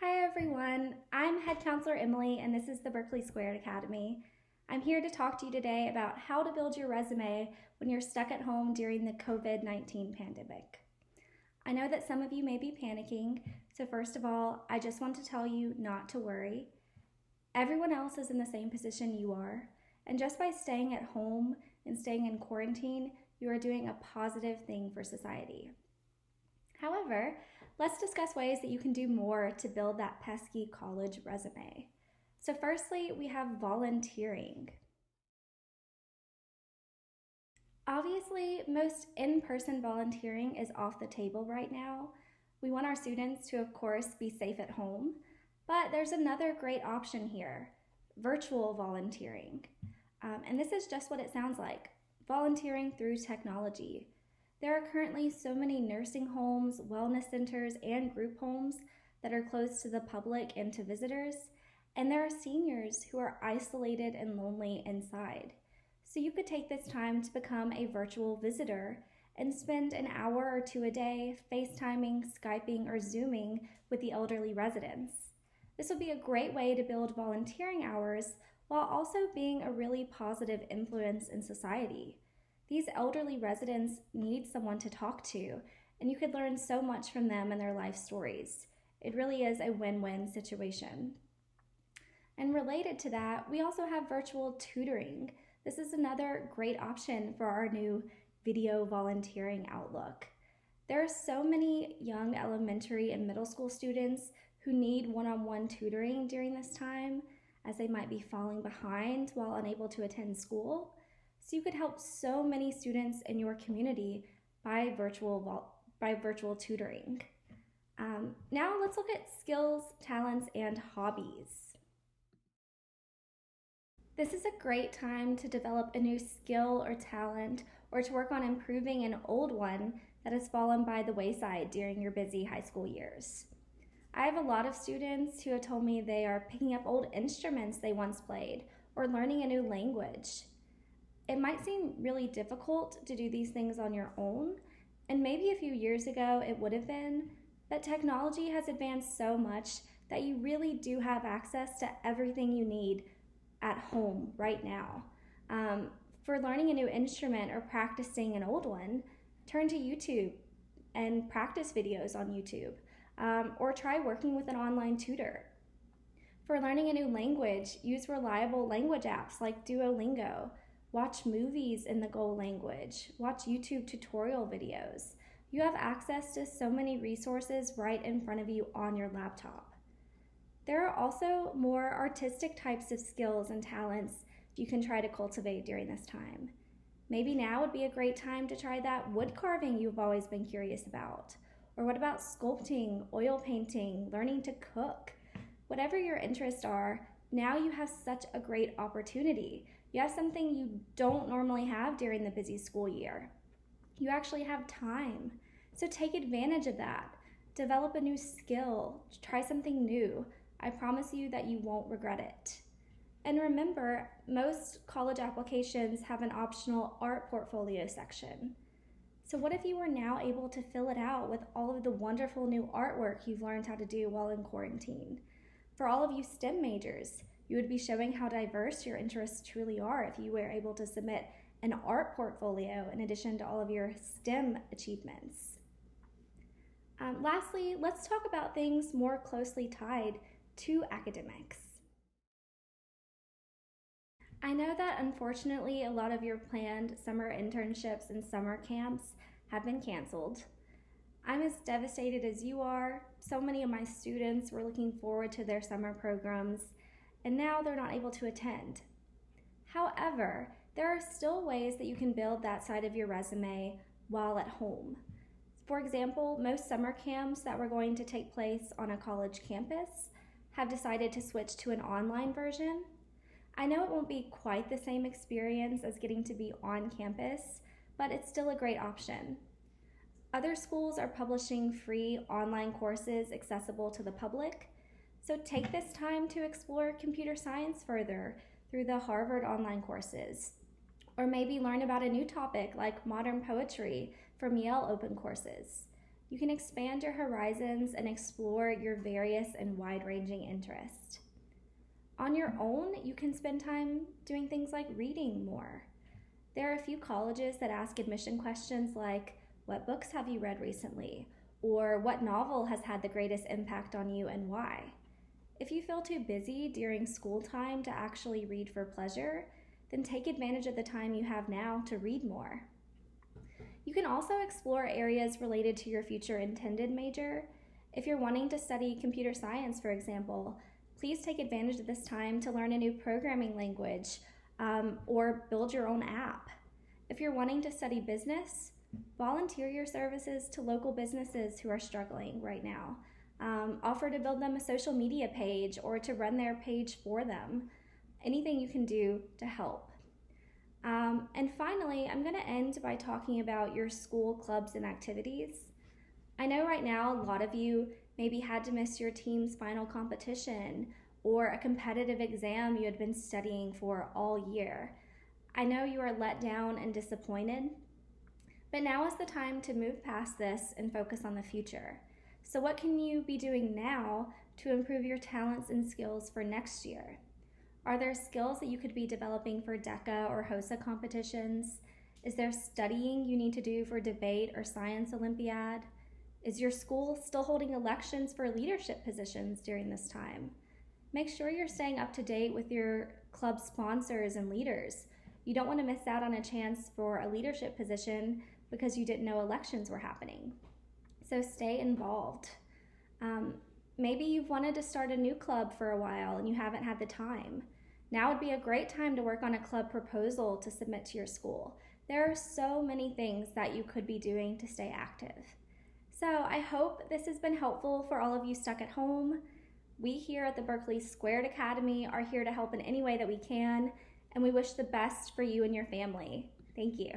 Hi everyone, I'm Head Counselor Emily and this is the Berkeley Squared Academy. I'm here to talk to you today about how to build your resume when you're stuck at home during the COVID-19 pandemic. I know that some of you may be panicking, so first of all, I just want to tell you not to worry. Everyone else is in the same position you are, and just by staying at home and staying in quarantine, you are doing a positive thing for society. However, let's discuss ways that you can do more to build that pesky college resume. So firstly, we have volunteering. Obviously, most in-person volunteering is off the table right now. We want our students to, of course, be safe at home, but there's another great option here, virtual volunteering. And this is just what it sounds like, volunteering through technology. There are currently so many nursing homes, wellness centers, and group homes that are closed to the public and to visitors, and there are seniors who are isolated and lonely inside. So you could take this time to become a virtual visitor and spend an hour or two a day FaceTiming, Skyping, or Zooming with the elderly residents. This will be a great way to build volunteering hours while also being a really positive influence in society. These elderly residents need someone to talk to, and you could learn so much from them and their life stories. It really is a win-win situation. And related to that, we also have virtual tutoring. This is another great option for our new video volunteering outlook. There are so many young elementary and middle school students who need one-on-one tutoring during this time, as they might be falling behind while unable to attend school. So you could help so many students in your community by virtual tutoring. Now let's look at skills, talents, and hobbies. This is a great time to develop a new skill or talent or to work on improving an old one that has fallen by the wayside during your busy high school years. I have a lot of students who have told me they are picking up old instruments they once played or learning a new language. It might seem really difficult to do these things on your own, and maybe a few years ago it would have been, but technology has advanced so much that you really do have access to everything you need at home right now. For learning a new instrument or practicing an old one, turn to YouTube and practice videos on YouTube, or try working with an online tutor. For learning a new language, use reliable language apps like Duolingo. Watch movies in the Go language. Watch YouTube tutorial videos. You have access to so many resources right in front of you on your laptop. There are also more artistic types of skills and talents you can try to cultivate during this time. Maybe now would be a great time to try that wood carving you've always been curious about. Or what about sculpting, oil painting, learning to cook? Whatever your interests are, now you have such a great opportunity. You have something you don't normally have during the busy school year. You actually have time. So take advantage of that. Develop a new skill. Try something new. I promise you that you won't regret it. And remember, most college applications have an optional art portfolio section. So what if you were now able to fill it out with all of the wonderful new artwork you've learned how to do while in quarantine? For all of you STEM majors, you would be showing how diverse your interests truly are if you were able to submit an art portfolio in addition to all of your STEM achievements. Lastly, let's talk about things more closely tied to academics. I know that unfortunately a lot of your planned summer internships and summer camps have been canceled. I'm as devastated as you are. So many of my students were looking forward to their summer programs, and now they're not able to attend. However, there are still ways that you can build that side of your resume while at home. For example, most summer camps that were going to take place on a college campus have decided to switch to an online version. I know it won't be quite the same experience as getting to be on campus, but it's still a great option. Other schools are publishing free online courses accessible to the public, so take this time to explore computer science further through the Harvard online courses, or maybe learn about a new topic like modern poetry from Yale Open Courses. You can expand your horizons and explore your various and wide-ranging interests. On your own, you can spend time doing things like reading more. There are a few colleges that ask admission questions like, what books have you read recently? Or what novel has had the greatest impact on you and why? If you feel too busy during school time to actually read for pleasure, then take advantage of the time you have now to read more. You can also explore areas related to your future intended major. If you're wanting to study computer science, for example, please take advantage of this time to learn a new programming language or build your own app. If you're wanting to study business, volunteer your services to local businesses who are struggling right now. Offer to build them a social media page or to run their page for them. Anything you can do to help. And finally, I'm going to end by talking about your school clubs and activities. I know right now a lot of you maybe had to miss your team's final competition or a competitive exam you had been studying for all year. I know you are let down and disappointed, but now is the time to move past this and focus on the future. So what can you be doing now to improve your talents and skills for next year? Are there skills that you could be developing for DECA or HOSA competitions? Is there studying you need to do for debate or science Olympiad? Is your school still holding elections for leadership positions during this time? Make sure you're staying up to date with your club sponsors and leaders. You don't want to miss out on a chance for a leadership position because you didn't know elections were happening. So stay involved. Maybe you've wanted to start a new club for a while and you haven't had the time. Now would be a great time to work on a club proposal to submit to your school. There are so many things that you could be doing to stay active. So I hope this has been helpful for all of you stuck at home. We here at the Berkeley Squared Academy are here to help in any way that we can, and we wish the best for you and your family. Thank you.